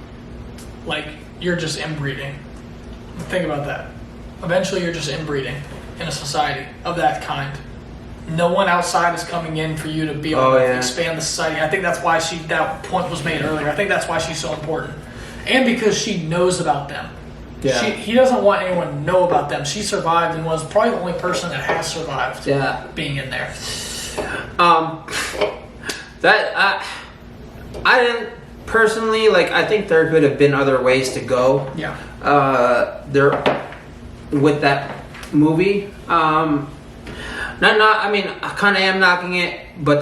like, you're just inbreeding. Think about that. Eventually, you're just inbreeding in a society of that kind. No one outside is coming in for you to be able to expand the society. I think that's why that point was made earlier. I think that's why she's so important. And because she knows about them. Yeah. He doesn't want anyone to know about them. She survived and was probably the only person that has survived being in there. I didn't personally, like, I think there could have been other ways to go. Yeah. With that movie. I mean, I kind of am knocking it, but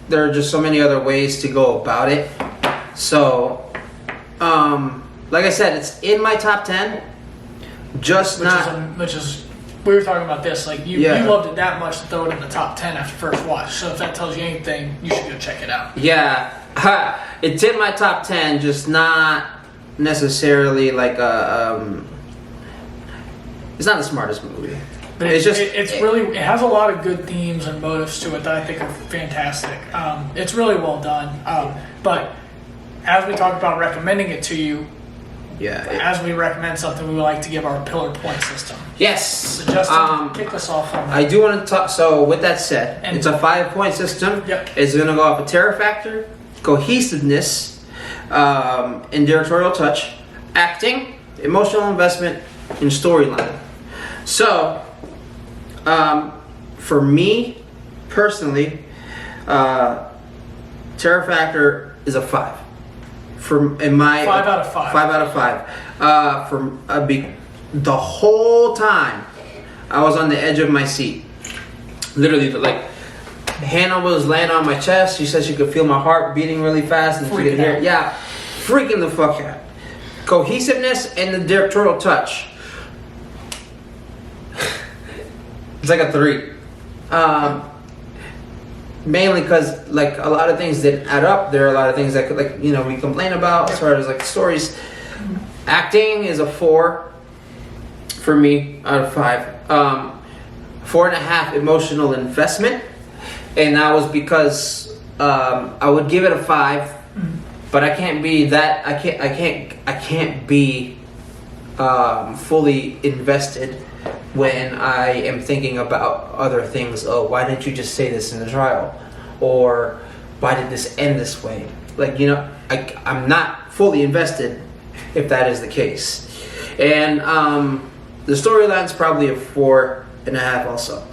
there are just so many other ways to go about it. So, like I said, it's in my top 10. Which is we were talking about this. Like you loved it that much to throw it in the top 10 after first watch. So if that tells you anything, you should go check it out. Yeah, it's in my top 10, just not necessarily like it's not the smartest movie. But it has a lot of good themes and motives to it that I think are fantastic. It's really well done. But as we talk about recommending it to you, as we recommend something, we would like to give our pillar point system. Yes. So Justin, kick us off on that. I do want to talk. So with that said, it's a 5-point system. Yep. It's going to go off of terror factor, cohesiveness, and directorial touch, acting, emotional investment, and storyline. So, for me personally, terror factor is a 5. 5 out of 5. 5 out of 5. The whole time I was on the edge of my seat. Literally, like, Hannah was laying on my chest. She said she could feel my heart beating really fast, and she could hear it. Yeah, freaking the fuck out. Cohesiveness and the directorial touch. It's like a 3. Mainly because, like, a lot of things didn't add up. There are a lot of things that could, like, we complain about as far as, like, stories. Acting is a 4. for me out of 5. 4.5 emotional investment, and that was because I would give it a 5, but I can't be that. I can't be fully invested when I am thinking about other things. Oh, why didn't you just say this in the trial? Or why did this end this way? Like, I'm not fully invested if that is the case. And the storyline's probably a 4.5 also.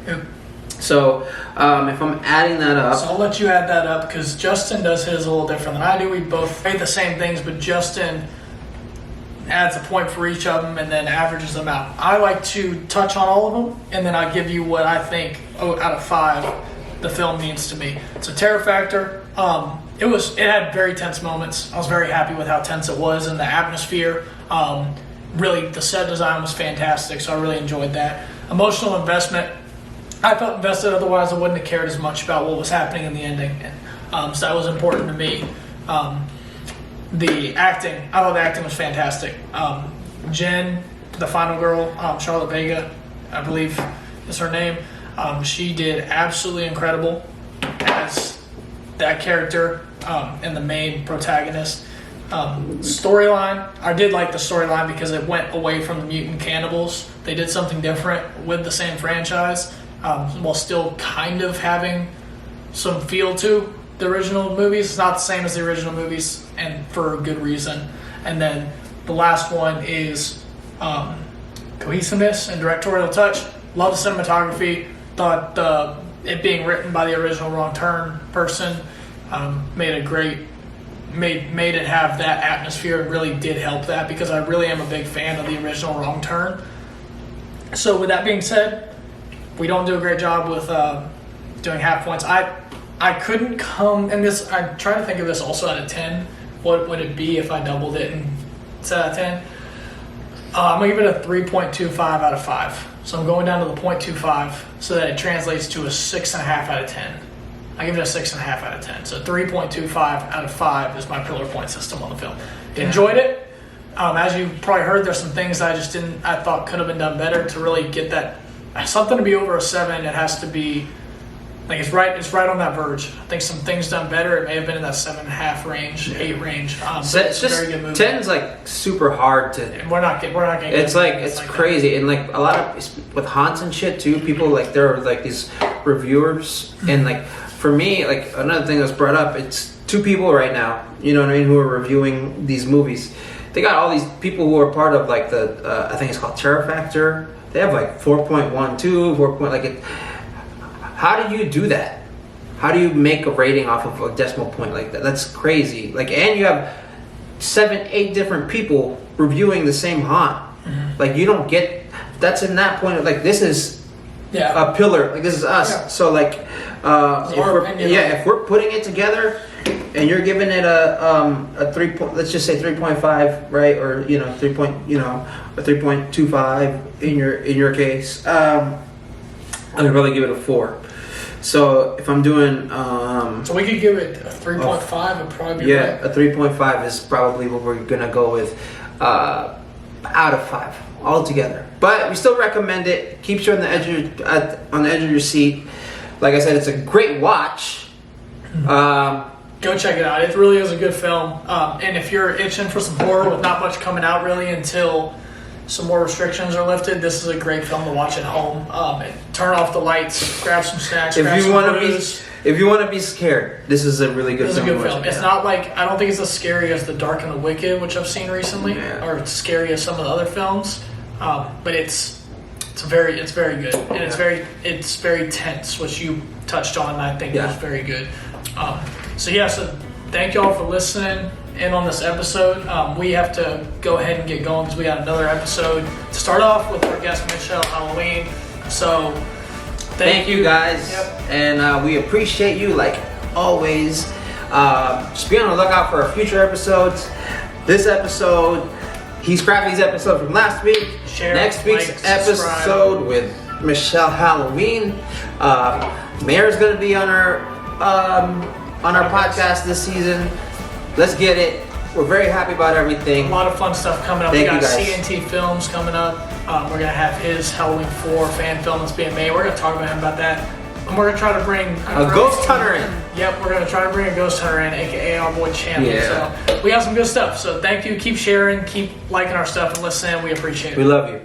Yep. So if I'm adding that up, So I'll let you add that up because Justin does his a little different than I do. We both rate the same things, but Justin adds a point for each of them and then averages them out. I like to touch on all of them, and then I give you what I think out of 5 the film means to me. So Terror Factor, it had very tense moments. I was very happy with how tense it was and the atmosphere. Really, the set design was fantastic, so I really enjoyed that. Emotional investment, I felt invested, otherwise I wouldn't have cared as much about what was happening in the ending. So that was important to me. The acting, I thought the acting was fantastic. Jen, the final girl, Charlotte Vega, I believe is her name. She did absolutely incredible as that character and the main protagonist. Storyline, I did like the storyline because it went away from the mutant cannibals. They did something different with the same franchise while still kind of having some feel to the original movies. It's not the same as the original movies, and for a good reason. And then the last one is cohesiveness and directorial touch. Love the cinematography. Thought it being written by the original Wrong Turn person made it have that atmosphere, and really did help that because I really am a big fan of the original Wrong Turn. So with that being said, we don't do a great job with doing half points. I couldn't come, and this, I'm trying to think of this also out of 10. What would it be if I doubled it and set out of 10? I'm going to give it a 3.25 out of 5. So I'm going down to the 0.25 so that it translates to a 6.5 out of 10. I give it a 6.5 out of 10. So 3.25 out of 5 is my pillar point system on the film. Yeah. Enjoyed it. As you probably heard, there's some things I thought could have been done better to really get that. Something to be over a 7, it has to be, like, it's right on that verge. I think some things done better, it may have been in that 7.5 range, 8 range. So it's just, a very good movie. 10's like super hard to. We're not getting. It's like it's like crazy, and like a lot of with haunts and shit too. People like there are like these reviewers, and like for me, like another thing that's brought up, it's 2 people right now. You know what I mean? Who are reviewing these movies. They got all these people who are part of like the I think it's called Terror Factor. They have like 4.12, 4. Like it. How do you do that? How do you make a rating off of a decimal point like that? That's crazy. Like, and you have 7, 8 different people reviewing the same haunt. Mm-hmm. Like, you don't get. That's in that point. Like, this is a pillar. Like, this is us. Yeah. So like, if we're putting it together, and you're giving it a 3. Let's just say 3.5, right? Or 3 point, a 3.25 in your case. I would probably give it a 4. So if I'm doing, so we could give it a 3.5 and probably be right. A 3.5 is probably what we're gonna go with, out of 5 altogether. But we still recommend it. Keeps you on the edge of your seat. Like I said, it's a great watch. Go check it out. It really is a good film. And if you're itching for some horror with not much coming out really until some more restrictions are lifted, this is a great film to watch at home. Turn off the lights, grab some snacks. If you want to be scared, this is a really good film. It's a good film. It's not like, I don't think it's as scary as The Dark and the Wicked, which I've seen recently, or it's scary as some of the other films. But it's very good, and it's very tense, which you touched on, and I think was very good. So thank y'all for listening in on this episode. We have to go ahead and get going because we got another episode to start off with our guest Michelle Halloween. So thank you guys. Yep. And we appreciate you like always. Just be on the lookout for our future episodes. This episode, he's Crafty's episode from last week. Next week's episode with Michelle Halloween. Mayor's going to be on our podcast this season. Let's get it. We're very happy about A everything. lot of fun stuff coming up. Thank We got you, guys. CNT Films coming up. We're going to have his Halloween 4 fan film that's being made. We're going to talk about him about that. And we're going to try to bring A ghost hunter in. Yep, we're going to try to bring a ghost hunter in, aka our boy Champion. Yeah. So we got some good stuff. So thank you. Keep sharing, keep liking our stuff and listening. We appreciate it. We love you.